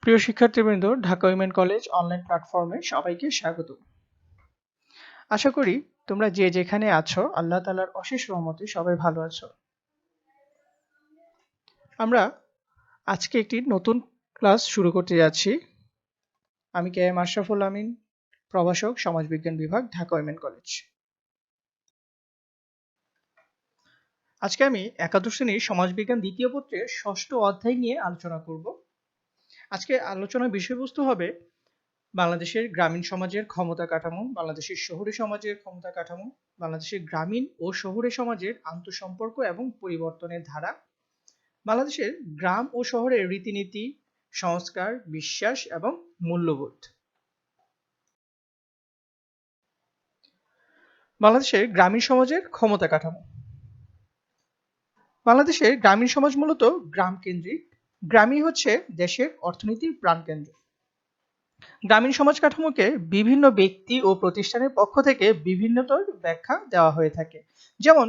প্রিয় শিক্ষার্থীবৃন্দ, Dhaka women college online প্ল্যাটফর্মে সবাইকে স্বাগত। আশা করি তোমরা যে যেখানে আছো আল্লাহ তাআলার অশেষ রহমতে সবাই ভালো আছো। আমরা আজকে একটি নতুন ক্লাস শুরু করতে যাচ্ছি। আমি কে এম আশরাফুল আমিন, প্রভাষক, সমাজবিজ্ঞান বিভাগ, ঢাকা উইমেন কলেজ। আজকে আমি একাদশ শ্রেণীর সমাজবিজ্ঞান দ্বিতীয় পত্রের ষষ্ঠ অধ্যায় নিয়ে আলোচনা করব। আজকে আলোচনার বিষয়বস্তু হবে বাংলাদেশের গ্রামীণ সমাজের ক্ষমতা কাঠামো, বাংলাদেশের শহুরে সমাজের ক্ষমতা কাঠামো, বাংলাদেশের গ্রামীণ ও শহুরে সমাজের আন্তঃসম্পর্ক এবং পরিবর্তনের ধারা, বাংলাদেশের গ্রাম ও শহরের রীতিনীতি, সংস্কার, বিশ্বাস এবং মূল্যবোধ। বাংলাদেশের গ্রামীণ সমাজের ক্ষমতা কাঠামো। বাংলাদেশের গ্রামীণ সমাজ মূলত গ্রাম কেন্দ্রিক। গ্রামই হচ্ছে দেশের অর্থনীতির প্রাণকেন্দ্র। গ্রামীণ সমাজ কাঠামোকে বিভিন্ন ব্যক্তি ও প্রতিষ্ঠানের পক্ষ থেকে বিভিন্নতর ব্যাখ্যা দেওয়া হয়ে থাকে। যেমন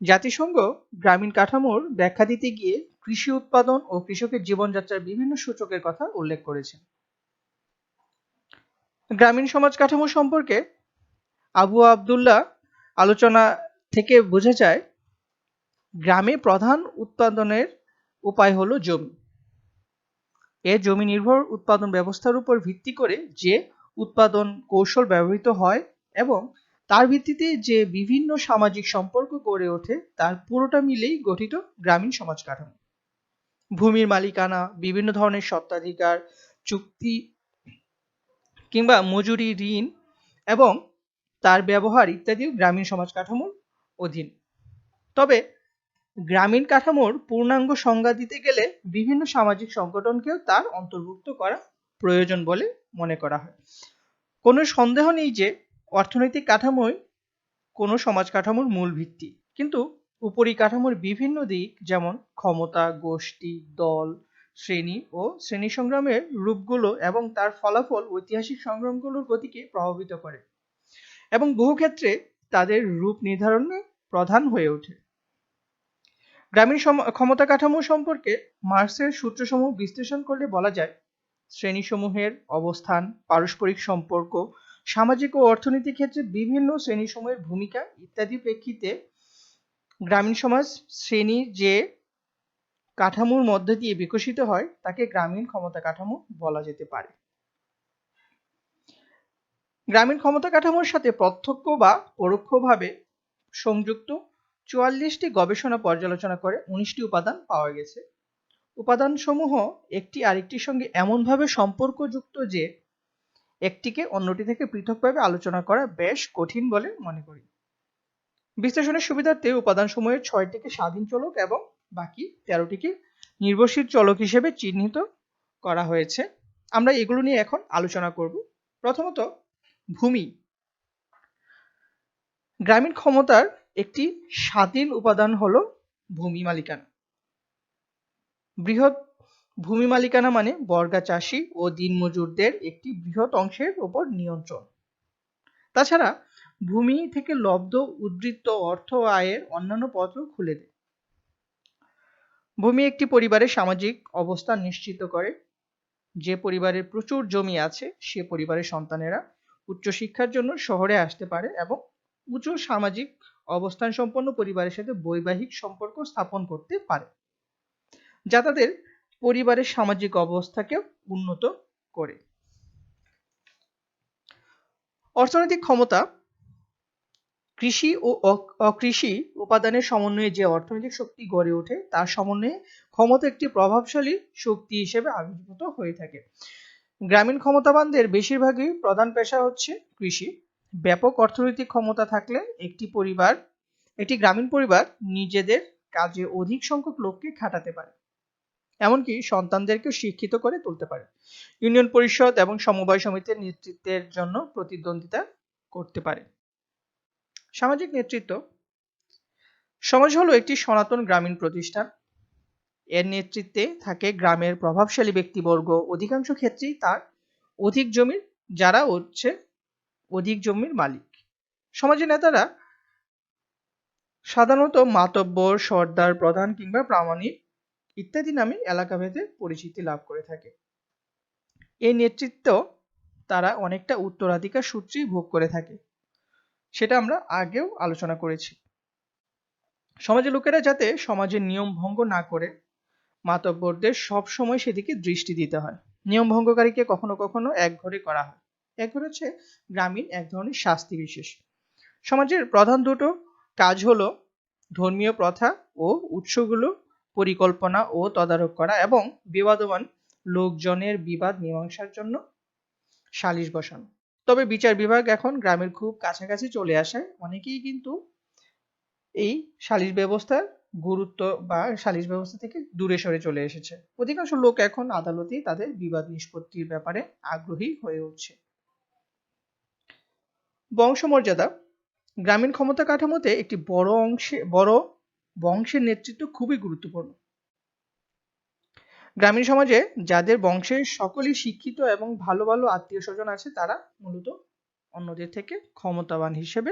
জাতিসংঘ গ্রামীণ কাঠামোর ব্যাখ্যা দিতে গিয়ে কৃষি উৎপাদন ও কৃষকের জীবনযাত্রার বিভিন্ন সূচকের কথা উল্লেখ করেছে। গ্রামীণ সমাজ কাঠামো সম্পর্কে আবু আবদুল্লাহ আলোচনা থেকে বোঝা যায়, গ্রামে প্রধান উৎপাদনের উপায় হলো জমি। এ জমি নির্ভর উৎপাদন ব্যবস্থার উপর ভিত্তি করে যে উৎপাদন কৌশল ব্যবহৃত হয় এবং তার ভিত্তিতে যে বিভিন্ন সামাজিক সম্পর্ক গড়ে ওঠে তার পুরোটা মিলেই গঠিত গ্রামীণ সমাজ কাঠামো। ভূমির মালিকানা, বিভিন্ন ধরনের স্বত্বাধিকার চুক্তি কিংবা মজুরি, ঋণ এবং তার ব্যবহার ইত্যাদিও গ্রামীণ সমাজ কাঠামোর অধীন। তবে গ্রামীণ কাঠামোর পূর্ণাঙ্গ সংজ্ঞা দিতে গেলে বিভিন্ন সামাজিক সংগঠনকেও তার অন্তর্ভুক্ত করা প্রয়োজন বলে মনে করা হয়। কোনো সন্দেহ নেই যে অর্থনৈতিক কাঠামোই কোনো সমাজ কাঠামোর মূল ভিত্তি, কিন্তু উপরিকাঠামোর বিভিন্ন দিক যেমন ক্ষমতা, গোষ্ঠী, দল, শ্রেণী ও শ্রেণী সংগ্রামের রূপগুলো এবং তার ফলাফল ঐতিহাসিক সংগ্রামগুলোর গতিকে প্রভাবিত করে এবং বহু ক্ষেত্রে তাদের রূপ নির্ধারণে প্রধান হয়ে ওঠে। গ্রামীণ ক্ষমতা কাঠামো সম্পর্কে মার্ক্সের সূত্রসমূহ বিশ্লেষণ করলে বলা যায়, শ্রেণীসমূহের অবস্থান, পারস্পরিক সম্পর্ক, সামাজিক ও অর্থনৈতিক ক্ষেত্রে বিভিন্ন শ্রেণীসমূহের ভূমিকা ইত্যাদি প্রেক্ষিতে গ্রামীণ সমাজ শ্রেণীর যে কাঠামোর মধ্য দিয়ে বিকশিত হয় তাকে গ্রামীণ ক্ষমতা কাঠামো বলা যেতে পারে। গ্রামীণ ক্ষমতা কাঠামোর সাথে প্রত্যক্ষ বা পরোক্ষভাবে সংযুক্ত ৪৪টি গবেষণা পর্যালোচনা করে ১৯টি উপাদান পাওয়া গেছে। উপাদানসমূহ একটি আরেকটির সঙ্গে এমনভাবে সম্পর্কযুক্ত যে একটিকে অন্যটি থেকে পৃথকভাবে আলোচনা করা বেশ কঠিন বলে মনে করি। বিশ্লেষণের সুবিধার্থে উপাদানসমূহের ৬টিকে স্বাধীন চলক এবং বাকি ১৩টিকে নির্ভরশীল চলক হিসেবে চিহ্নিত করা হয়েছে। আমরা এগুলো নিয়ে এখন আলোচনা করব। প্রথমত, ভূমি। গ্রামীণ ক্ষমতার একটি স্বাধীন উপাদান হলো ভূমি মালিকানা। বৃহৎ ভূমি মালিকানা মানে বর্গা চাষী ও দিনমজুরদের একটি বৃহৎ অংশের উপর নিয়ন্ত্রণ। তাছাড়া ভূমি থেকে লব্ধ উদ্ধৃত অর্থ ও আয়ের অন্যান্য পথও খুলে দেয়। ভূমি একটি পরিবারের সামাজিক অবস্থান নিশ্চিত করে। যে পরিবারের প্রচুর জমি আছে সে পরিবারের সন্তানেরা উচ্চশিক্ষার জন্য শহরে আসতে পারে এবং উচ্চ সামাজিক অবস্থান সম্পন্ন পরিবারের সাথে বৈবাহিক সম্পর্ক স্থাপন করতে পারে, যা তাদের পরিবারের সামাজিক অবস্থাকেও উন্নত করে। অর্থনৈতিক ক্ষমতা। কৃষি ও অকৃষি উপাদানের সমন্বয়ে যে অর্থনৈতিক শক্তি গড়ে ওঠে তার সমন্বয়ে ক্ষমতা একটি প্রভাবশালী শক্তি হিসেবে আবির্ভূত হয়ে থাকে। গ্রামীণ ক্ষমতাবানদের বেশিরভাগই প্রধান পেশা হচ্ছে কৃষি। ব্যাপক অর্থনৈতিক ক্ষমতা থাকলে একটি গ্রামীণ পরিবার নিজেদের কাজে অধিক সংখ্যক লোককে খাটাতে পারে, এমনকি সন্তানদেরকেও শিক্ষিত করে তুলতে পারে। ইউনিয়ন পরিষদ এবং সমবায় সমিতির নেতৃত্বের জন্য প্রতিদ্বন্দ্বিতা করতে পারে। সামাজিক নেতৃত্ব। সমাজ হলো একটি সনাতন গ্রামীণ প্রতিষ্ঠান। এর নেতৃত্বে থাকে গ্রামের প্রভাবশালী ব্যক্তিবর্গ, অধিকাংশ ক্ষেত্রেই তার যারা হচ্ছে অধিক জমির মালিক। সমাজের নেতারা সাধারণত মাতব্বর, সর্দার, প্রধান কিংবা প্রামাণিক ইত্যাদি নামে এলাকাভেদে পরিচিতি লাভ করে থাকে। এই নেতৃত্ব তারা অনেকটা উত্তরাধিকার সূত্রেই ভোগ করে থাকে, সেটা আমরা আগেও আলোচনা করেছি। সমাজের লোকেরা যাতে সমাজের নিয়ম ভঙ্গ না করে, মাতব্বরদের সব সময় সেদিকে দৃষ্টি দিতে হয়। নিয়ম ভঙ্গকারীকে কখনো কখনো একঘরে করা হয়। একঘরে হচ্ছে গ্রামীণ এক ধরনের শাস্তি বিশেষ। সমাজের প্রধান দুটো কাজ হলো ধর্মীয় প্রথা ও উৎসগুলো পরিকল্পনা ও তদারক করা এবং বিবাদমান লোকজনের বিবাদ মীমাংসার জন্য সালিশ বসানো। তবে বিচার বিভাগ এখন গ্রামের খুব কাছাকাছি চলে আসায় অনেকেই কিন্তু এই সালিশ ব্যবস্থার গুরুত্ব বা সালিশ ব্যবস্থা থেকে দূরে সরে চলে এসেছে। অধিকাংশ লোক এখন আদালতেই তাদের বিবাদ নিষ্পত্তির ব্যাপারে আগ্রহী হয়ে উঠছে। বংশমর্যাদা গ্রামীণ ক্ষমতা কাঠামোতে একটি বড় বংশের নেতৃত্ব খুবই গুরুত্বপূর্ণ। গ্রামীণ সমাজে যাদের বংশের সকলেই শিক্ষিত এবং ভালো ভালো আত্মীয় স্বজন আছে, তারা মূলত অন্যদের থেকে ক্ষমতাবান হিসেবে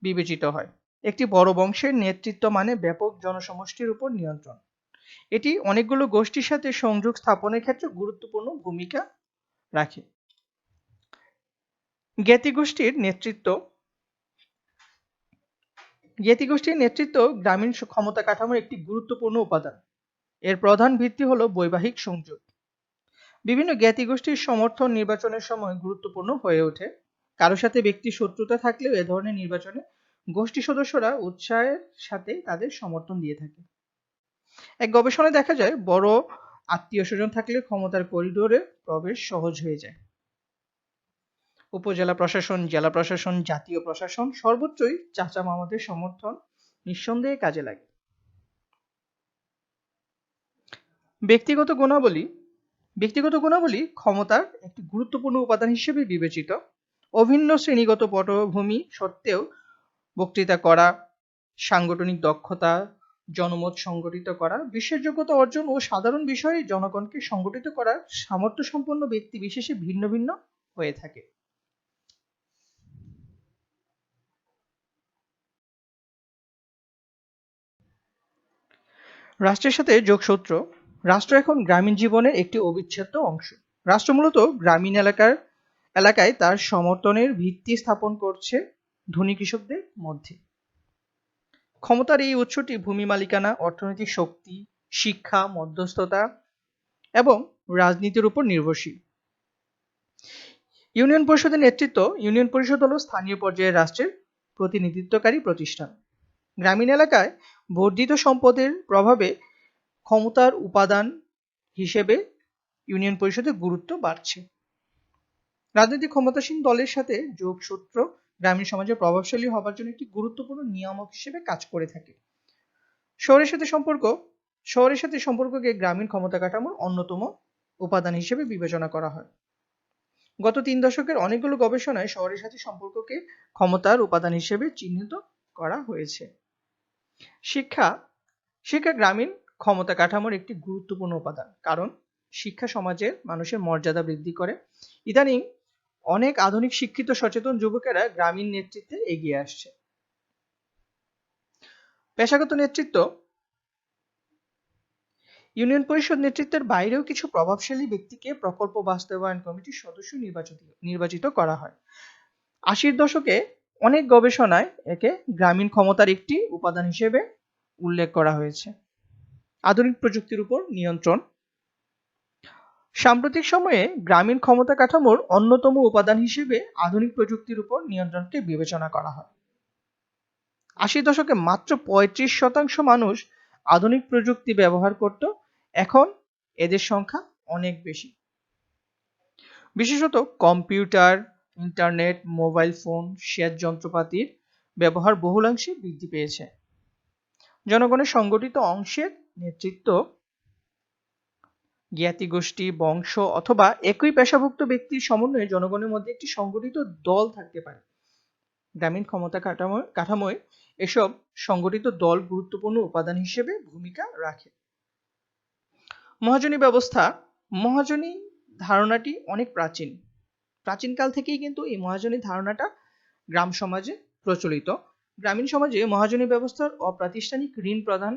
বিবেচিত হয়। একটি বড় বংশের নেতৃত্ব মানে ব্যাপক জনসমষ্টির উপর নিয়ন্ত্রণ। এটি অনেকগুলো গোষ্ঠীর সাথে সংযোগ স্থাপনের ক্ষেত্রে গুরুত্বপূর্ণ ভূমিকা রাখে। জ্ঞাতিগোষ্ঠীর নেতৃত্ব গ্রামীণ ক্ষমতা কাঠামোর একটি গুরুত্বপূর্ণ উপাদান। এর প্রধান ভিত্তি হলো বৈবাহিক সংযোগ। বিভিন্ন জ্ঞাতিগোষ্ঠীর সমর্থন নির্বাচনের সময় গুরুত্বপূর্ণ হয়ে ওঠে। কারো সাথে ব্যক্তি শত্রুতা থাকলেও এ ধরনের নির্বাচনে গোষ্ঠী সদস্যরা উৎসাহের সাথে তাদের সমর্থন দিয়ে থাকে। এক গবেষণায় দেখা যায়, বড় আত্মীয় স্বজন থাকলে ক্ষমতার করিডোরে প্রবেশ সহজ হয়ে যায়। উপজেলা প্রশাসন, জেলা প্রশাসন, জাতীয় প্রশাসন সর্বত্রই চাচা মামাদের সমর্থন নিঃসন্দেহে কাজে লাগে। ব্যক্তিগত গুণাবলী ক্ষমতার একটি গুরুত্বপূর্ণ উপাদান হিসেবে বিবেচিত। অভিন্ন শ্রেণীগত পটভূমি সত্ত্বেও বক্তৃতা করা, সাংগঠনিক দক্ষতা, জনমত সংগঠিত করা, বিশ্বাসযোগ্যতা অর্জন ও সাধারণ বিষয়ে জনগণকে সংগঠিত করার সামর্থ্য সম্পন্ন ব্যক্তি বিশেষে ভিন্ন ভিন্ন হয়ে থাকে। রাষ্ট্রের সাথে যোগসূত্র রাষ্ট্র এখন গ্রামীণ জীবনের একটি অবিচ্ছেদ্য অংশ। রাষ্ট্র মূলত গ্রামীণ এলাকায় তার সমর্থনের ভিত্তি স্থাপন করছে ধনী কৃষকদের মধ্যে। ক্ষমতার এই উৎসটি ভূমি মালিকানা, অর্থনৈতিক শক্তি, শিক্ষা, মধ্যস্থতা এবং রাজনীতির উপর নির্ভরশীল। ইউনিয়ন পরিষদ হল স্থানীয় পর্যায়ে রাষ্ট্রের প্রতিনিধিত্বকারী প্রতিষ্ঠান। গ্রামীণ এলাকায় বর্ধিত সম্পদের প্রভাবে ক্ষমতার উপাদান হিসেবে ইউনিয়ন পরিষদের গুরুত্ব বাড়ছে। রাজনৈতিক ক্ষমতাসীন দলের সাথে যোগসূত্র গ্রামীণ সমাজে প্রভাবশালী হবার জন্য একটি গুরুত্বপূর্ণ নিয়ামক হিসেবে কাজ করে থাকে। শহরের সাথে সম্পর্ককে গ্রামীণ ক্ষমতা কাঠামোর অন্যতম উপাদান হিসেবে বিবেচনা করা হয়। গত 3 দশকের অনেকগুলো গবেষণায় শহরের সাথে সম্পর্ককে ক্ষমতার উপাদান হিসেবে চিহ্নিত করা হয়েছে। শিক্ষা গ্রামীণ ক্ষমতা কাঠামোর একটি গুরুত্বপূর্ণ উপাদান, কারণ শিক্ষা সমাজের মানুষের মর্যাদা বৃদ্ধি করে। ইদানিং অনেক আধুনিক শিক্ষিত সচেতন যুবকেরা গ্রামীণ নেতৃত্বে এগিয়ে আসছে। পেশাগত নেতৃত্ব ইউনিয়ন পরিষদ নেতৃত্বের বাইরেও কিছু প্রভাবশালী ব্যক্তিকে প্রকল্প বাস্তবায়ন কমিটির সদস্য নির্বাচিত করা হয়। 80-র দশকে অনেক গবেষণায় একে গ্রামীণ ক্ষমতার একটি উপাদান হিসেবে উল্লেখ করা হয়েছে। আধুনিক প্রযুক্তির উপর নিয়ন্ত্রণ সাম্প্রতিক সময়ে গ্রামীণ ক্ষমতা কাঠামোর অন্যতম উপাদান হিসেবে আধুনিক প্রযুক্তির উপর নিয়ন্ত্রণকে বিবেচনা করা হয়। 80-র দশকে মাত্র 35% মানুষ আধুনিক প্রযুক্তি ব্যবহার করত, এখন এদের সংখ্যা অনেক বেশি। বিশেষত কম্পিউটার, ইন্টারনেট, মোবাইল ফোন, সেচ যন্ত্রপাতির ব্যবহার বহুলাংশে বৃদ্ধি পেয়েছে। জনগণের সংগঠিত অংশের নেতৃত্ব জ্ঞাতিগোষ্ঠী, বংশ অথবা একই পেশাভুক্ত ব্যক্তির সমন্বয়ে জনগণের মধ্যে একটি সংগঠিত দল থাকতে পারে। গ্রামীণ ক্ষমতা কাঠামোয় এসব সংগঠিত দল গুরুত্বপূর্ণ উপাদান হিসেবে ভূমিকা রাখে। মহাজনী ধারণাটি অনেক প্রাচীনকাল থেকেই কিন্তু এই মহাজনী ধারণাটা গ্রাম সমাজে প্রচলিত। গ্রামীণ সমাজে মহাজনী ব্যবস্থার অপ্রাতিষ্ঠানিক ঋণ প্রদান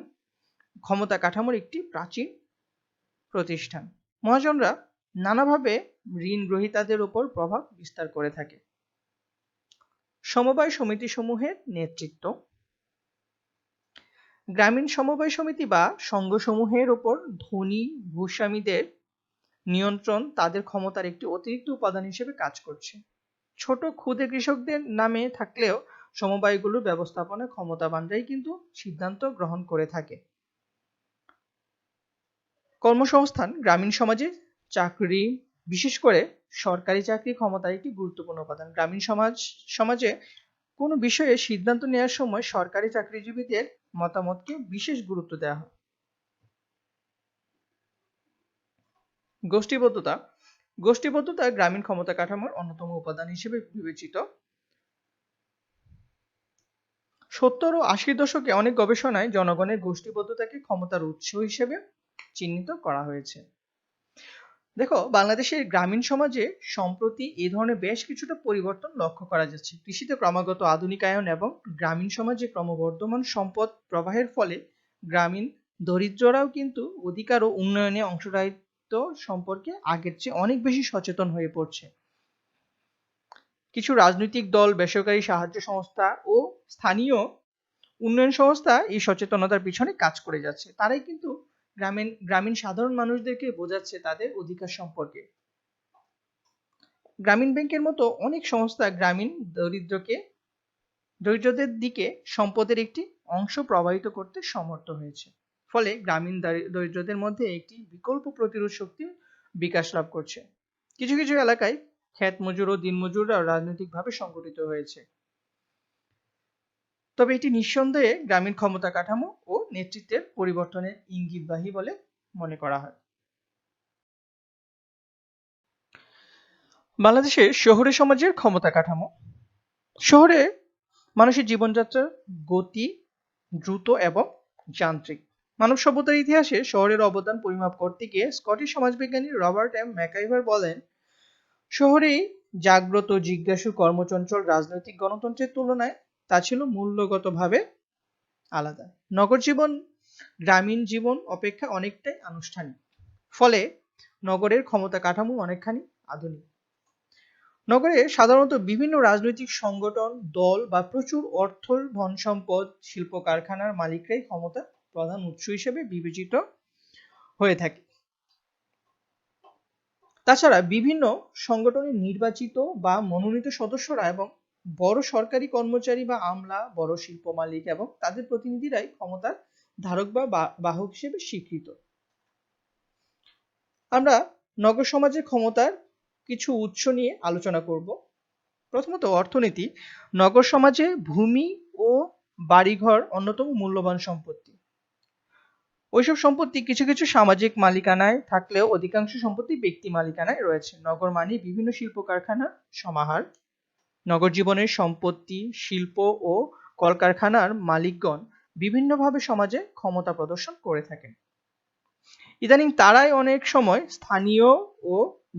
ক্ষমতা কাঠামোর একটি প্রাচীন প্রতিষ্ঠান। মহাজনরা নানাভাবে ঋণ গ্রহীতাদের উপর প্রভাব বিস্তার করে থাকে। সমবায় সমিতিসমূহের নেতৃত্ব। গ্রামীণ সমবায় সমিতি বা সংঘসমূহের উপর ধনী ভূস্বামীদের নিয়ন্ত্রণ তাদের ক্ষমতার একটি অতিরিক্ত উপাদান হিসেবে কাজ করছে। ছোট ক্ষুদে কৃষকদের নামে থাকলেও সমবায়গুলোর ব্যবস্থাপনায় ক্ষমতাবানরাই কিন্তু সিদ্ধান্ত গ্রহণ করে থাকে। কর্মসংস্থান গ্রামীণ সমাজে চাকরি, বিশেষ করে সরকারি চাকরি ক্ষমতার একটি গুরুত্বপূর্ণ উপাদান। গ্রামীণ সমাজে কোনো বিষয়ে সিদ্ধান্ত নেওয়ার সময় সরকারি চাকরিজীবীদের মতামতকে বিশেষ গুরুত্ব দেওয়া হয়। গোষ্ঠীবদ্ধতা। গোষ্ঠীবদ্ধতা গ্রামীণ ক্ষমতা কাঠামোর অন্যতম উপাদান হিসেবে বিবেচিত। 70 ও 80 দশকে অনেক গবেষণায় জনগণের গোষ্ঠীবদ্ধতাকে ক্ষমতার উৎস হিসেবে চিহ্নিত করা হয়েছে। দেখো, বাংলাদেশের গ্রামীণ সমাজে সম্প্রতি এই ধরনের বেশ কিছুটা পরিবর্তন লক্ষ্য করা যাচ্ছে। কৃষিতে ক্রমাগত আধুনিকায়ন এবং গ্রামীণ সমাজে ক্রমবর্ধমান সম্পদ প্রবাহের ফলে গ্রামীণ দরিদ্ররাও কিন্তু অধিকার ও উন্নয়নে অংশগ্রহণ সম্পর্কে আগের চেয়ে অনেক বেশি সচেতন হয়ে পড়ছে। কিছু রাজনৈতিক দল, বেসরকারি সাহায্য সংস্থা ও স্থানীয় উন্নয়ন সংস্থা এই সচেতনতার পিছনে কাজ করে যাচ্ছে। তারাই কিন্তু গ্রামীণ সাধারণ মানুষদেরকে বোঝাচ্ছে তাদের অধিকার সম্পর্কে। গ্রামীণ ব্যাংকের মতো অনেক সংস্থা গ্রামীণ দরিদ্রদের দিকে সম্পদের একটি অংশ প্রবাহিত করতে সমর্থ হয়েছে। ফলে গ্রামীণ দরিদ্রদের মধ্যে একটি বিকল্প প্রতিরোধ শক্তির বিকাশ লাভ করছে। কিছু কিছু এলাকায় ক্ষেত মজুর ও দিনমজুররা রাজনৈতিকভাবে সংগঠিত হয়েছে। তবে এটি নিঃসন্দেহে গ্রামীণ ক্ষমতা কাঠামো ও নেতৃত্বের পরিবর্তনের ইঙ্গিতবাহী বলে মনে করা হয়। বাংলাদেশের শহুরে সমাজের ক্ষমতা কাঠামো। শহরে মানুষের জীবনযাত্রার গতি দ্রুত এবং যান্ত্রিক। মানব সভ্যতার ইতিহাসে শহরের অবদান পরিমাপ করতে গিয়ে স্কটিশ সমাজবিজ্ঞানী রবার্ট এম ম্যাকআইভার বলেন, শহরেই জাগ্রত, জিজ্ঞাসু, কর্মচঞ্চল রাজনৈতিক গণতন্ত্রের তুলনায় তা ছিল মূল্যগতভাবে আলাদা। নগর জীবন গ্রামীণ জীবন অপেক্ষা অনেকটাই আনুষ্ঠানিক। ফলে নগরের ক্ষমতা কাঠামো অনেকখানি আধুনিক। নগরে সাধারণত বিভিন্ন রাজনৈতিক সংগঠন, দল বা প্রচুর অর্থ, ধন সম্পদ, শিল্প কারখানার মালিকরাই ক্ষমতার প্রধান উৎস হিসেবে বিবেচিত হয়ে থাকে। তাছাড়া বিভিন্ন সংগঠনের নির্বাচিত বা মনোনীত সদস্যরা এবং বড় সরকারি কর্মচারী বা আমলা, বড় শিল্প মালিক এবং তাদের প্রতিনিধিরাই ক্ষমতার ধারক বা বাহক হিসেবে স্বীকৃত। আমরা নগর সমাজের ক্ষমতার কিছু উৎস নিয়ে আলোচনা করব। প্রথমত অর্থনীতি। নগর সমাজে ভূমি ও বাড়িঘর অন্যতম মূল্যবান সম্পত্তি। ওইসব সম্পত্তি কিছু কিছু সামাজিক মালিকানায় থাকলেও অধিকাংশ সম্পত্তি ব্যক্তি মালিকানায় রয়েছে। নগর মানে বিভিন্ন শিল্প কারখানার সমাহার। নগর জীবনের সম্পত্তি, শিল্প ও কলকারখানার মালিকগণ বিভিন্নভাবে সমাজে ক্ষমতা প্রদর্শন করে থাকেন। ইদানিং তারাই অনেক সময় স্থানীয় ও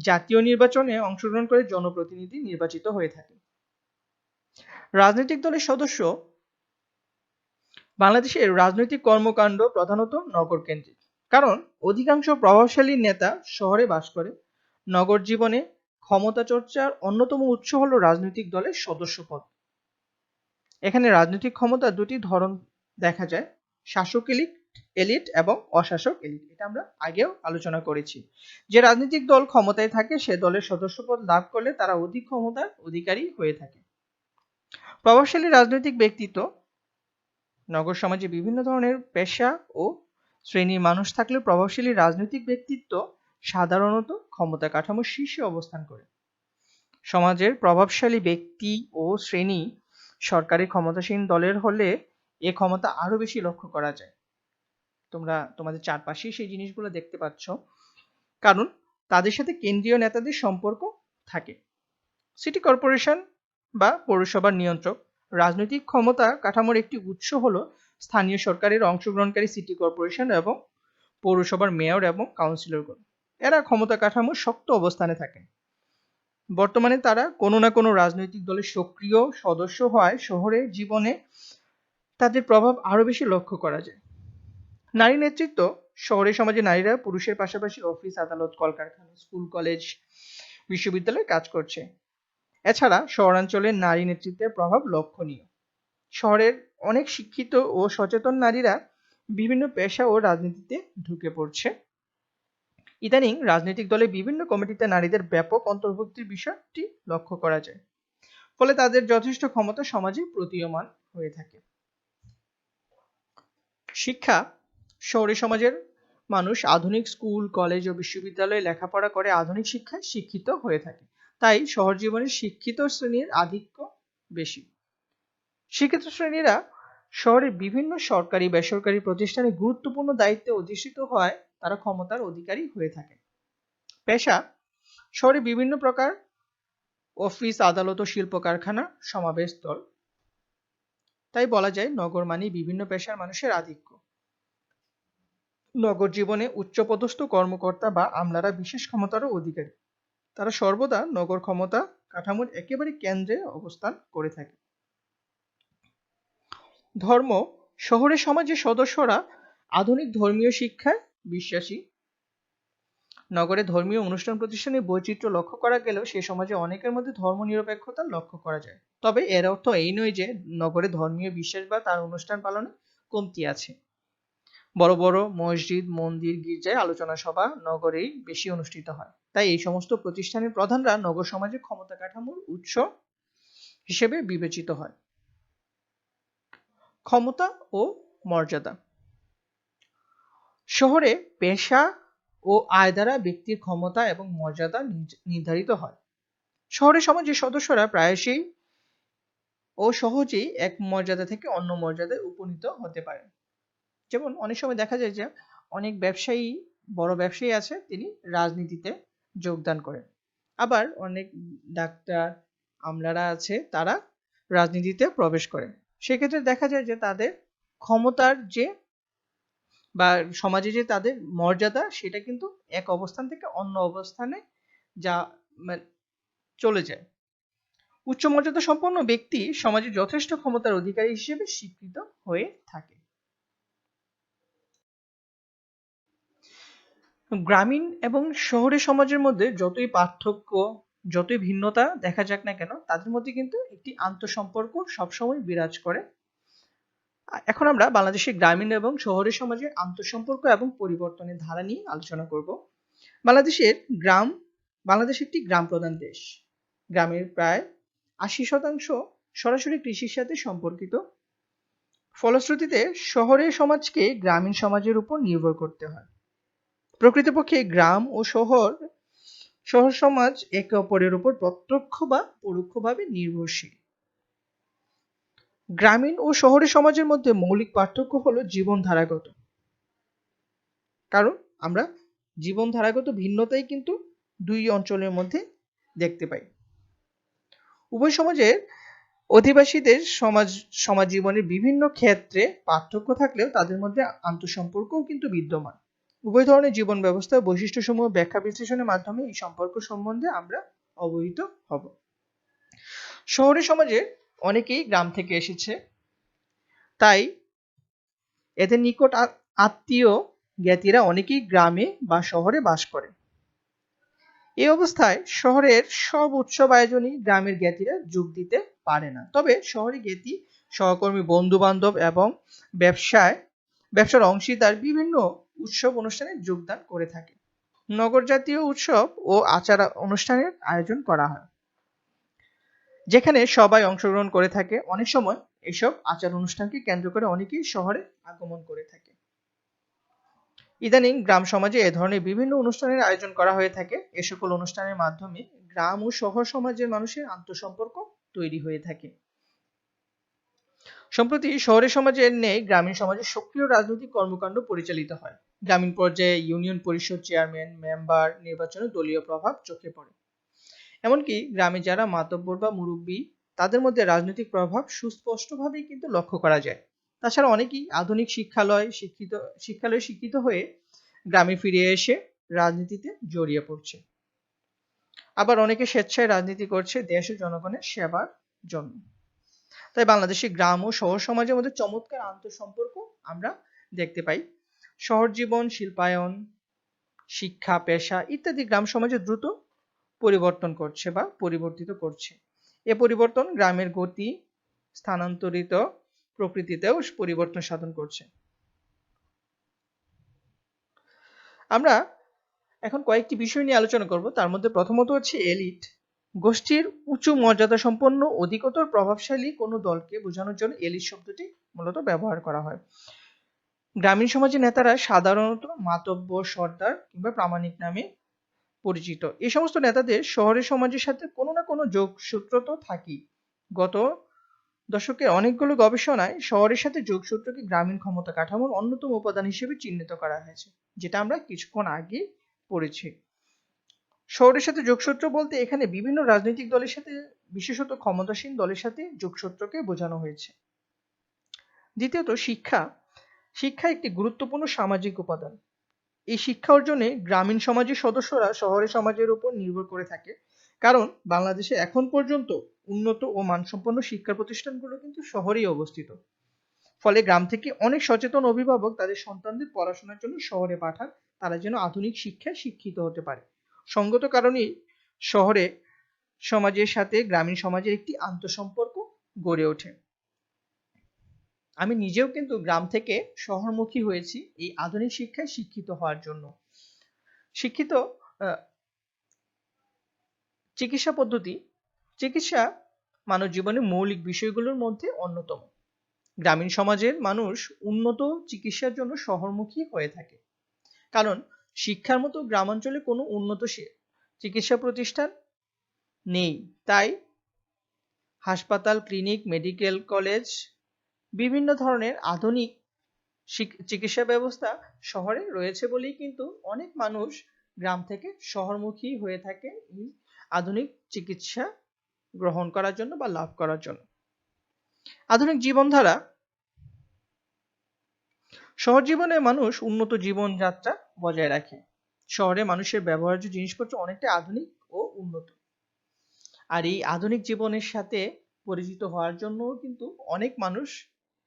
জাতীয় নির্বাচনে অংশগ্রহণ করে জনপ্রতিনিধি নির্বাচিত হয়ে থাকে। রাজনৈতিক দলের সদস্য। বাংলাদেশের রাজনৈতিক কর্মকাণ্ড প্রধানত নগর কেন্দ্রিক, কারণ অধিকাংশ প্রভাবশালী নেতা শহরে বাস করে। নগর জীবনে ক্ষমতা চর্চার অন্যতম উৎস হলো রাজনৈতিক দলের সদস্যপদ। এখানে রাজনৈতিক ক্ষমতা দুটি ধরন দেখা যায়, শাসক এলিট এবং অশাসক এলিট। এটা আমরা আগেও আলোচনা করেছি। যে রাজনৈতিক দল ক্ষমতায় থাকে সে দলের সদস্যপদ লাভ করলে তারা অধিক ক্ষমতার অধিকারী হয়ে থাকে। প্রভাবশালী রাজনৈতিক ব্যক্তিত্ব। নগর সমাজে বিভিন্ন ধরনের পেশা ও শ্রেণীর মানুষ থাকলেও প্রভাবশালী রাজনৈতিক ব্যক্তিত্ব সাধারণত ক্ষমতা কাঠামোর শীর্ষে অবস্থান করে। সমাজের প্রভাবশালী ব্যক্তি ও শ্রেণী সরকারি ক্ষমতাসীন দলের হলে এ ক্ষমতা আরো বেশি লক্ষ্য করা যায়। তোমরা তোমাদের চারপাশেই সেই জিনিসগুলো দেখতে পাচ্ছ, কারণ তাদের সাথে কেন্দ্রীয় নেতাদের সম্পর্ক থাকে। সিটি কর্পোরেশন বা পৌরসভার নিয়ন্ত্রক। রাজনৈতিক ক্ষমতা কাঠামোর একটি উৎস হলো স্থানীয় সরকারের অংশগ্রহণকারী সিটি কর্পোরেশন এবং পৌরসভার মেয়র এবং কাউন্সিলরগণ। এরা ক্ষমতা কাঠামোর শক্ত অবস্থানে থাকেন। বর্তমানে তারা কোনো না কোনো রাজনৈতিক দলের সক্রিয় সদস্য হওয়ায় শহরের জীবনে তাদের প্রভাব আরো বেশি লক্ষ্য করা যায়। নারী নেতৃত্ব। শহরের সমাজে নারীরা পুরুষের পাশাপাশি অফিস, আদালত, কলকারখানা, স্কুল, কলেজ, বিশ্ববিদ্যালয়ে কাজ করছে। এছাড়া শহরাঞ্চলে নারী নেতৃত্বের প্রভাব লক্ষণীয়। শহরের অনেক শিক্ষিত ও সচেতন নারীরা বিভিন্ন পেশা ও রাজনীতিতে ঢুকে পড়ছে। ইদানিং রাজনৈতিক দলে বিভিন্ন কমিটিতে নারীদের ব্যাপক অন্তর্ভুক্তির বিষয়টি লক্ষ্য করা যায়। ফলে তাদের যথেষ্ট ক্ষমতা সমাজে প্রতীয়মান হয়ে থাকে। শিক্ষা। শহুরে সমাজের মানুষ আধুনিক স্কুল, কলেজ ও বিশ্ববিদ্যালয়ে লেখাপড়া করে আধুনিক শিক্ষায় শিক্ষিত হয়ে থাকে। তাই শহর জীবনে শিক্ষিত শ্রেণীর আধিক্য বেশি। শিক্ষিত শ্রেণীরা শহরের বিভিন্ন সরকারি, বেসরকারি প্রতিষ্ঠানে গুরুত্বপূর্ণ দায়িত্বে অধিষ্ঠিত হওয়ায় তারা ক্ষমতার অধিকারী হয়ে থাকে। পেশা। শহরে বিভিন্ন প্রকার অফিস, আদালত ও শিল্প কারখানা সমাবেশ স্থল। তাই বলা যায় নগর মানেই বিভিন্ন পেশার মানুষের আধিক্য। নগর জীবনে উচ্চপদস্থ কর্মকর্তা বা আমলারা বিশেষ ক্ষমতারও অধিকারী। তারা সর্বদা নগর ক্ষমতা কাঠামোর একেবারে কেন্দ্রে অবস্থান করে থাকে। ধর্ম। শহুরে সমাজের সদস্যরা আধুনিক ধর্মীয় শিক্ষায় বিশ্বাসী। নগরে ধর্মীয় অনুষ্ঠান প্রতিষ্ঠানে বৈচিত্র্য লক্ষ্য করা গেলেও সে সমাজে অনেকের মধ্যে ধর্মনিরপেক্ষতা লক্ষ্য করা যায়। তবে এর অর্থ এই নয় যে নগরে ধর্মীয় বিশ্বাস বা তার অনুষ্ঠান পালনে কমতি আছে। বড় বড় মসজিদ, মন্দির, গির্জায় আলোচনা সভা নগরেই বেশি অনুষ্ঠিত হয়। তাই এই সমস্ত প্রতিষ্ঠানের প্রধানরা নগর সমাজের ক্ষমতা কাঠামোর উৎস হিসেবে বিবেচিত হয়। ক্ষমতা ও মর্যাদা। শহরে পেশা ও আয় দ্বারা ব্যক্তির ক্ষমতা এবং মর্যাদা নির্ধারিত হয়। শহরের সমাজের সদস্যরা প্রায়শই ও সহজেই এক মর্যাদা থেকে অন্য মর্যাদায় উপনীত হতে পারে। যেমন অনেক সময় দেখা যায় যে অনেক ব্যবসায়ী, বড় ব্যবসায়ী আছে, তিনি রাজনীতিতে যোগদান করেন। আবার অনেক ডাক্তার, আমলারা আছে, তারা রাজনীতিতে প্রবেশ করেন। সেক্ষেত্রে দেখা যায় যে তাদের ক্ষমতার যে বা সমাজে যে তাদের মর্যাদা, সেটা কিন্তু এক অবস্থান থেকে অন্য অবস্থানে যা চলে যায়। উচ্চ মর্যাদা সম্পন্ন ব্যক্তি সমাজে যথেষ্ট ক্ষমতার অধিকারী হিসেবে স্বীকৃত হয়ে থাকে। গ্রামীণ এবং শহুরে সমাজের মধ্যে যতই পার্থক্য, যতই ভিন্নতা দেখা যাক না কেন, তাদের মধ্যে কিন্তু একটি আন্তঃসম্পর্ক সবসময় বিরাজ করে। এখন আমরা বাংলাদেশের গ্রামীণ এবং শহুরে সমাজের আন্তঃসম্পর্ক এবং পরিবর্তনের ধারা নিয়ে আলোচনা করব। বাংলাদেশ একটি গ্রাম প্রধান দেশ। গ্রামের প্রায় ৮০% সরাসরি কৃষির সাথে সম্পর্কিত। ফলশ্রুতিতে শহরের সমাজকে গ্রামীণ সমাজের উপর নির্ভর করতে হয়। প্রকৃতপক্ষে গ্রাম ও শহর সমাজ একে অপরের উপর প্রত্যক্ষ বা পরোক্ষভাবে নির্ভরশীল। গ্রামীণ ও শহরের সমাজের মধ্যে মৌলিক পার্থক্য হলো জীবনধারাগত। কারণ আমরা জীবনধারাগত ভিন্নতাই কিন্তু দুই অঞ্চলের মধ্যে দেখতে পাই। উভয় সমাজের অধিবাসীদের সমাজ জীবনের বিভিন্ন ক্ষেত্রে পার্থক্য থাকলেও তাদের মধ্যে আন্তঃসম্পর্কও কিন্তু বিদ্যমান। উভয় ধরনের জীবন ব্যবস্থার বৈশিষ্ট্যসমূহ ব্যাখ্যা বিশ্লেষণের মাধ্যমে এই সম্পর্ক সম্বন্ধে আমরা অবহিত হব। শহুরে সমাজে অনেকেই গ্রাম থেকে এসেছে, তাই এদের নিকট আত্মীয় জ্ঞাতিরা অনেকেই গ্রামে বা শহরে বাস করে। এই অবস্থায় শহরের সব উৎসব আয়োজনে গ্রামের জ্ঞাতিরা যোগ দিতে পারে না। তবে শহরে জ্ঞাতি, সহকর্মী, বন্ধু বান্ধব এবং ব্যবসার অংশীদার বিভিন্ন উৎসব অনুষ্ঠানে যোগদান করে থাকে। নগর জাতীয় উৎসব ও আচার অনুষ্ঠানের আয়োজন করা হয়, যেখানে সবাই অংশগ্রহণ করে থাকে। অনেক সময় এসব আচার অনুষ্ঠানকে কেন্দ্র করে অনেকেই শহরে আগমন করে থাকে। ইদানিং গ্রাম সমাজে এ ধরনের বিভিন্ন অনুষ্ঠানের আয়োজন করা হয়ে থাকে। এ সকল অনুষ্ঠানের মাধ্যমে গ্রাম ও শহর সমাজের মানুষের আন্তঃসম্পর্ক তৈরি হয়ে থাকে। সম্প্রতি শহরের সমাজের ন্যায় গ্রামীণ সমাজে সক্রিয় রাজনৈতিক কর্মকাণ্ড পরিচালিত হয়। গ্রামীণ পর্যায়ে ইউনিয়ন পরিষদ চেয়ারম্যান, মেম্বার নির্বাচনে দলীয় প্রভাব চোখে পড়ে। এমনকি গ্রামে যারা মাতব্বর বা মুরব্বী, তাদের মধ্যে রাজনৈতিক প্রভাব সুস্পষ্টভাবেই কিন্তু লক্ষ্য করা যায়। তাছাড়া অনেকেই আধুনিক শিক্ষালয়ে শিক্ষিত হয়ে গ্রামে ফিরে এসে রাজনীতিতে জড়িয়ে পড়ছে। আবার অনেকে স্বেচ্ছায় রাজনীতি করছে দেশ ও জনগণের সেবার জন্য। তাই বাংলাদেশের গ্রাম ও শহর সমাজের মধ্যে চমৎকার আন্তঃসম্পর্ক আমরা দেখতে পাই। শহর জীবন, শিল্পায়ন, শিক্ষা, পেশা ইত্যাদি গ্রাম সমাজে দ্রুত পরিবর্তন করছে বা পরিবর্তিত করছে। এ পরিবর্তন গ্রামের গতি, স্থানান্তরিত প্রকৃতিতেও পরিবর্তন সাধন করছে। আমরা এখন কয়েকটি বিষয় নিয়ে আলোচনা করব। তার মধ্যে প্রথমত হচ্ছে এলিট, গোষ্ঠীর উঁচু মর্যাদা সম্পন্ন অধিকতর প্রভাবশালী কোনো দলকে বোঝানোর জন্য এলিট শব্দটি মূলত ব্যবহার করা হয়। গ্রামীণ সমাজের নেতারা সাধারণত মাতব্বর, সর্দার কিংবা প্রামাণিক নামে পরিচিত। এই সমস্ত নেতাদের শহরের সমাজের সাথে কোনো না কোনো যোগসূত্র তো থাকেই। গত দশকে অনেকগুলো গবেষণায় শহরের সাথে যোগসূত্রকে গ্রামীণ ক্ষমতা কাঠামোর অন্যতম উপাদান হিসেবে চিহ্নিত করা হয়েছে, যেটা আমরা কিছুক্ষণ আগে পড়েছি। শহরের সাথে যোগসূত্র বলতে এখানে বিভিন্ন রাজনৈতিক দলের সাথে, বিশেষত ক্ষমতাসীন দলের সাথে যোগসূত্রকে বোঝানো হয়েছে। দ্বিতীয়ত শিক্ষা। শিক্ষা একটি গুরুত্বপূর্ণ সামাজিক উপাদান। এই শিক্ষা অর্জনে গ্রামীণ সমাজের সদস্যরা শহরের সমাজের উপর নির্ভর করে থাকে, কারণ বাংলাদেশে এখন পর্যন্ত উন্নত ও মানসম্পন্ন শিক্ষা প্রতিষ্ঠানগুলো কিন্তু শহরেই অবস্থিত। ফলে গ্রাম থেকে অনেক সচেতন অভিভাবক তাদের সন্তানদের পড়াশোনার জন্য শহরে পাঠান, তারা যেন আধুনিক শিক্ষায় শিক্ষিত হতে পারে। সঙ্গত কারণেই শহরে সমাজের সাথে গ্রামীণ সমাজের একটি আন্তঃসম্পর্ক গড়ে ওঠে। আমি নিজেও কিন্তু গ্রাম থেকে শহরমুখী হয়েছি এই আধুনিক শিক্ষায় শিক্ষিত হওয়ার জন্য। শিক্ষিত চিকিৎসা পদ্ধতি। চিকিৎসা মানব জীবনের মৌলিক বিষয়গুলোর মধ্যে অন্যতম। গ্রামীণ সমাজের মানুষ উন্নত চিকিৎসার জন্য শহরমুখী হয়ে থাকে, কারণ শিক্ষার মতো গ্রামাঞ্চলে কোনো উন্নত চিকিৎসা প্রতিষ্ঠান নেই। তাই হাসপাতাল, ক্লিনিক, মেডিকেল কলেজ, বিভিন্ন ধরনের আধুনিক চিকিৎসা ব্যবস্থা শহরে রয়েছে বলেই কিন্তু অনেক মানুষ গ্রাম থেকে শহরমুখী হয়ে থাকে এই আধুনিক চিকিৎসা গ্রহণ করার জন্য বা লাভ করার জন্য। আধুনিক জীবনধারা। শহর জীবনে মানুষ উন্নত জীবনযাত্রা বজায় রাখে। শহরে মানুষের ব্যবহার্য জিনিসপত্র অনেকটা আধুনিক ও উন্নত। আর এই আধুনিক জীবনের সাথে পরিচিত হওয়ার জন্য কিন্তু অনেক মানুষ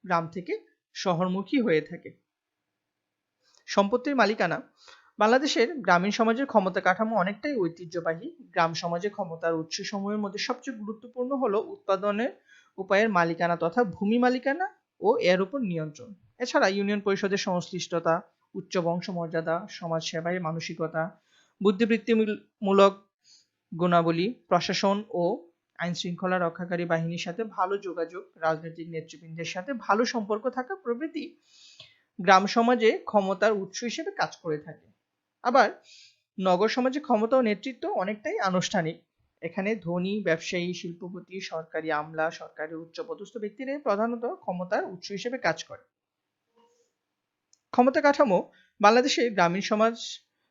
গ্রাম থেকে শহরমুখী হয়ে থাকে। সম্পত্তির মালিকানা। বাংলাদেশের গ্রামীণ সমাজের ক্ষমতা কাঠামো অনেকটাই ঐতিহ্যবাহী। গ্রাম সমাজের ক্ষমতার উৎসসমূহের মধ্যে সবচেয়ে গুরুত্বপূর্ণ হলো উৎপাদনের উপায়ের মালিকানা তথা ভূমি মালিকানা ও এর উপর নিয়ন্ত্রণ। এছাড়া ইউনিয়ন পরিষদের সংশ্লিষ্টতা, উচ্চ বংশমর্যাদা, সমাজ সেবায় মানসিকতা, বুদ্ধিবৃত্তিমূলক গুণাবলী, প্রশাসন ও আইন শৃঙ্খলা রক্ষাকারী বাহিনীর সাথে ভালো যোগাযোগ, রাজনৈতিক নেতৃবৃন্দের সাথে ভালো সম্পর্ক থাকা প্রভৃতি গ্রাম সমাজে ক্ষমতার উৎস হিসেবে কাজ করে থাকে। আবার নগর সমাজে ক্ষমতা ও নেতৃত্ব অনেকটাই আনুষ্ঠানিক। এখানে ধনী, ব্যবসায়ী, শিল্পপতি, সরকারি আমলা, সরকারি উচ্চপদস্থ ব্যক্তিরা প্রধানত ক্ষমতার উৎস হিসেবে কাজ করে। ক্ষমতা কাঠামো। বাংলাদেশের গ্রামীণ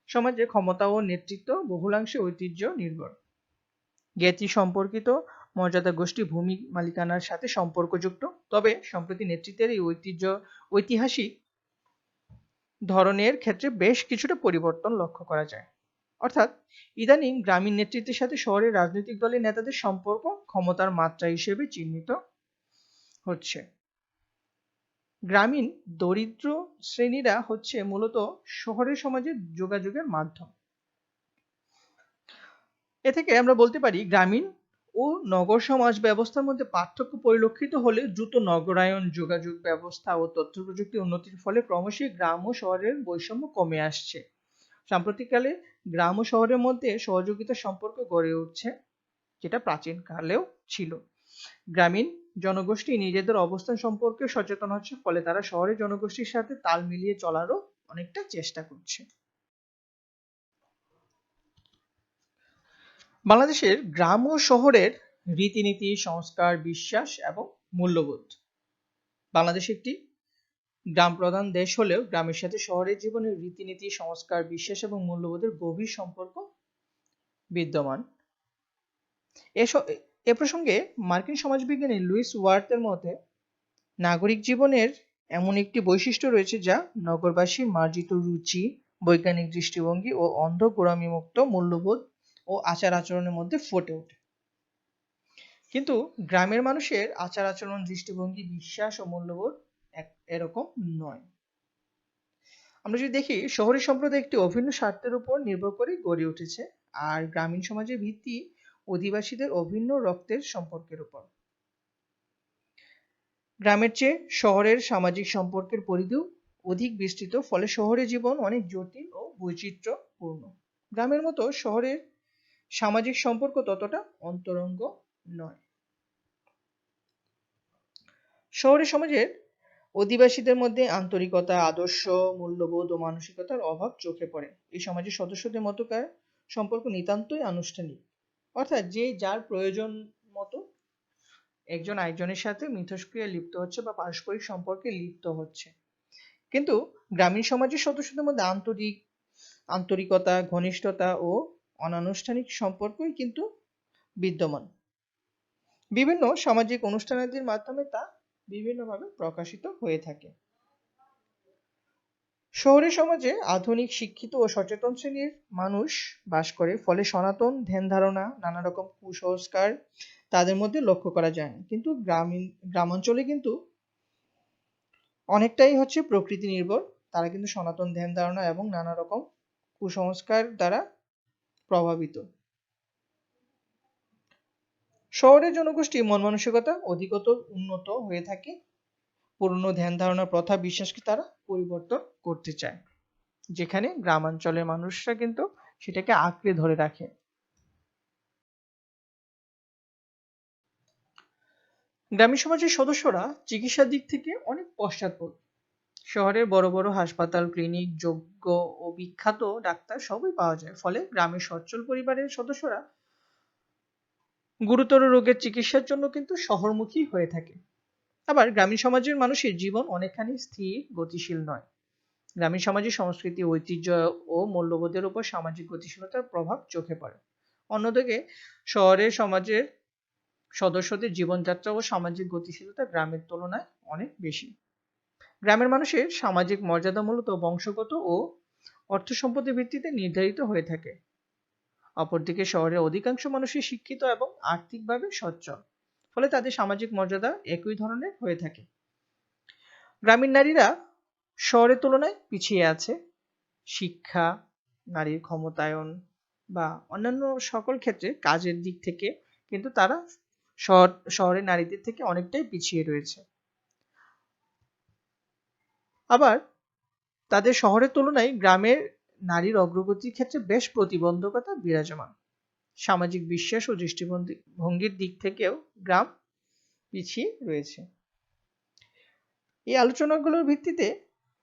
সমাজে ক্ষমতা ও নেতৃত্ব বহুলাংশে ঐতিহ্য নির্ভর। জ্ঞাতি সম্পর্কিত মর্যাদা গোষ্ঠী ভূমি মালিকানার সাথে সম্পর্কযুক্ত। তবে সম্প্রতি নেতৃত্বের এই ঐতিহাসিক ধরনের ক্ষেত্রে বেশ কিছুটা পরিবর্তন লক্ষ্য করা যায়। অর্থাৎ ইদানিং গ্রামীণ নেতৃত্বের সাথে শহরের রাজনৈতিক দলের নেতাদের সম্পর্ক ক্ষমতার মাত্রা হিসেবে চিহ্নিত হচ্ছে। গ্রামীণ দরিদ্র শ্রেণীরা হচ্ছে মূলত শহরের সমাজের যোগাযোগের মাধ্যম। এ থেকে আমরা বলতে পারি গ্রামীণ ও নগর সমাজ ব্যবস্থার মধ্যে পার্থক্য পরিলক্ষিত হলে দ্রুত নগরায়ন, যোগাযোগ ব্যবস্থা ও তথ্য প্রযুক্তির উন্নতির ফলে ক্রমশই গ্রাম ও শহরের বৈষম্য কমে আসছে। সাম্প্রতিককালে গ্রাম ও শহরের মধ্যে সহযোগিতার সম্পর্ক গড়ে উঠছে, যেটা প্রাচীনকালেও ছিল। গ্রামীণ জনগোষ্ঠী নিজেদের অবস্থান সম্পর্কে সচেতন হচ্ছে, ফলে তারা শহরের জনগোষ্ঠীর সাথে তাল মিলিয়ে চলারও অনেকটা চেষ্টা করছে। বাংলাদেশের গ্রাম ও শহরের রীতিনীতি, সংস্কার, বিশ্বাস এবং মূল্যবোধ। বাংলাদেশ একটি গ্রাম প্রধান দেশ হলেও গ্রামের সাথে শহরের জীবনের রীতিনীতি, সংস্কার, বিশ্বাস এবং মূল্যবোধের গভীর সম্পর্ক বিদ্যমান। এ প্রসঙ্গে মার্কিন সমাজবিজ্ঞানী লুইস ওয়ার্থের মতে নাগরিক জীবনের এমন একটি বৈশিষ্ট্য রয়েছে যা নগরবাসীর মার্জিত রুচি, বৈজ্ঞানিক দৃষ্টিভঙ্গি ও অন্ধ গোঁড়ামিমুক্ত মূল্যবোধ ও আচার আচরণের মধ্যে ফুটে ওঠে। কিন্তু গ্রামের মানুষের আচার আচরণ, দৃষ্টিভঙ্গি, বিশ্বাস ও মূল্যবোধ এরকম নয়। আমরা যদি দেখি, শহরি সম্প্রদায় একটি অভিন্ন স্বার্থের উপর নির্ভর করে গড়ে উঠেছে, আর গ্রামীণ সমাজের ভিত্তি অধিবাসীদের অভিন্ন রক্তের সম্পর্কের উপর। গ্রামের চেয়ে শহরের সামাজিক সম্পর্কের পরিধিও অধিক বিস্তৃত, ফলে শহরের জীবন অনেক জটিল ও বৈচিত্র্যপূর্ণ। গ্রামের মতো শহরের সামাজিক সম্পর্ক ততটা অন্তরঙ্গ নয়। শহরের সমাজের অধিবাসীদের মধ্যে আন্তরিকতা, আদর্শ, মূল্যবোধ ও মানসিকতার অভাব চোখে পড়ে। এই সমাজের সদস্যদের মধ্যকার সম্পর্ক নিতান্তই আনুষ্ঠানিক, অর্থাৎ যে যার প্রয়োজন মতো একজন আরেকজনের সাথে মিথস্ক্রিয়ায় লিপ্ত হচ্ছে বা পারস্পরিক সম্পর্কে লিপ্ত হচ্ছে। কিন্তু গ্রামীণ সমাজের সদস্যদের মধ্যে আন্তরিকতা, ঘনিষ্ঠতা ও অনানুষ্ঠানিক সম্পর্কই কিন্তু বিদ্যমান। বিভিন্ন সামাজিক অনুষ্ঠানাদির মাধ্যমে তা বিভিন্নভাবে প্রকাশিত হয়ে থাকে। শহুরে সমাজে আধুনিক, শিক্ষিত ও সচেতন শ্রেণীর মানুষ বাস করে, ফলে সনাতন ধ্যান ধারণা, নানা রকম কুসংস্কার তাদের মধ্যে লক্ষ্য করা যায় না। কিন্তু গ্রামাঞ্চলে কিন্তু অনেকটাই হচ্ছে প্রকৃতি নির্ভর। তারা কিন্তু সনাতন ধ্যান ধারণা এবং নানা রকম কুসংস্কার দ্বারা প্রভাবিত। শহরের জনগোষ্ঠী মন মানসিকতা অধিকতর উন্নত হয়ে থাকে। পুরনো ধ্যান ধারণা, প্রথা, বিশ্বাসকে তারা পরিবর্তন করতে চায়, যেখানে গ্রামাঞ্চলের মানুষরা কিন্তু সেটাকে আঁকড়ে ধরে রাখে। গ্রামীণ সমাজের সদস্যরা চিকিৎসার দিক থেকে অনেক পশ্চাৎপদ। শহরের বড় বড় হাসপাতাল, ক্লিনিক, যোগ্য ও বিখ্যাত ডাক্তার সবই পাওয়া যায়, ফলে গ্রামের সচ্ছল পরিবারের সদস্যরা গুরুতর রোগের চিকিৎসার জন্য কিন্তু শহরমুখী হয়ে থাকে। আবার গ্রামীণ সমাজের মানুষের জীবন অনেকখানি স্থির, গতিশীল নয়। গ্রামীণ সমাজের সংস্কৃতি, ঐতিহ্য ও মূল্যবোধের উপর সামাজিক গতিশীলতার প্রভাব চোখে পড়ে। অন্যদিকে শহরের সমাজের সদস্যদের জীবনযাত্রা ও সামাজিক গতিশীলতা গ্রামের তুলনায় অনেক বেশি। গ্রামের মানুষের সামাজিক মর্যাদা মূলত বংশগত ও অর্থ সম্পদের ভিত্তিতে নির্ধারিত হয়ে থাকে। অপরদিকে শহরের অধিকাংশ মানুষই শিক্ষিত এবং আর্থিকভাবে সচ্ছল, ফলে তাদের সামাজিক মর্যাদা একই ধরনের হয়ে থাকে। গ্রামীণ নারীরা শহরের তুলনায় পিছিয়ে আছে। শিক্ষা, নারীর ক্ষমতায়ন বা অন্যান্য সকল ক্ষেত্রে কাজের দিক থেকে কিন্তু তারা শহরের নারীদের থেকে অনেকটাই পিছিয়ে রয়েছে। আবার তাদের শহরের তুলনায় গ্রামের নারীর অগ্রগতির ক্ষেত্রে বেশ প্রতিবন্ধকতা বিরাজমান। সামাজিক বিশ্বাস ও দৃষ্টিভঙ্গির দিক থেকেও গ্রাম পিছিয়ে রয়েছে। এই আলোচনাগুলোর ভিত্তিতে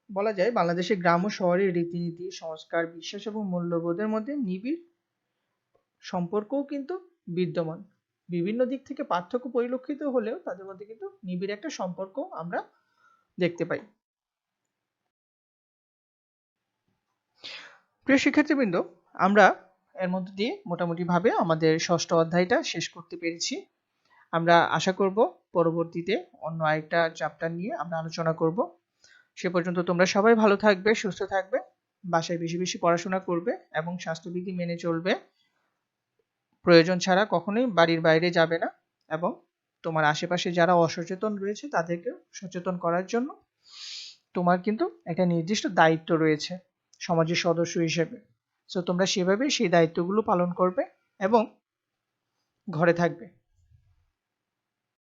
বলা যায়, বাংলাদেশের গ্রাম ও শহরের রীতিনীতি, সংস্কার, বিশ্বাস এবং মূল্যবোধের মধ্যে নিবিড় সম্পর্কও কিন্তু বিদ্যমান। বিভিন্ন দিক থেকে পার্থক্য পরিলক্ষিত হলেও তাদের মধ্যে কিন্তু নিবিড় একটা সম্পর্ক আমরা দেখতে পাই। প্রিয় শিক্ষার্থীবৃন্দ, আমরা এর মধ্যে দিয়ে মোটামুটি ভাবে আমাদের ষষ্ঠ অধ্যায়টা শেষ করতে পেরেছি। আমরা আশা করব পরবর্তীতে অন্য আরেকটা চ্যাপ্টার নিয়ে আমরা আলোচনা করব। সে পর্যন্ত তোমরা সবাই ভালো থাকবে, সুস্থ থাকবে, বাসায় বেশি বেশি পড়াশোনা করবে এবং স্বাস্থ্যবিধি মেনে চলবে। প্রয়োজন ছাড়া কখনোই বাড়ির বাইরে যাবে না, এবং তোমার আশেপাশে যারা অসচেতন রয়েছে তাদেরকে সচেতন করার জন্য তোমার কিন্তু একটা নির্দিষ্ট দায়িত্ব রয়েছে সমাজের সদস্য হিসেবে। সো তোমরা সেভাবে সেই দায়িত্বগুলো পালন করবে এবং ঘরে থাকবে।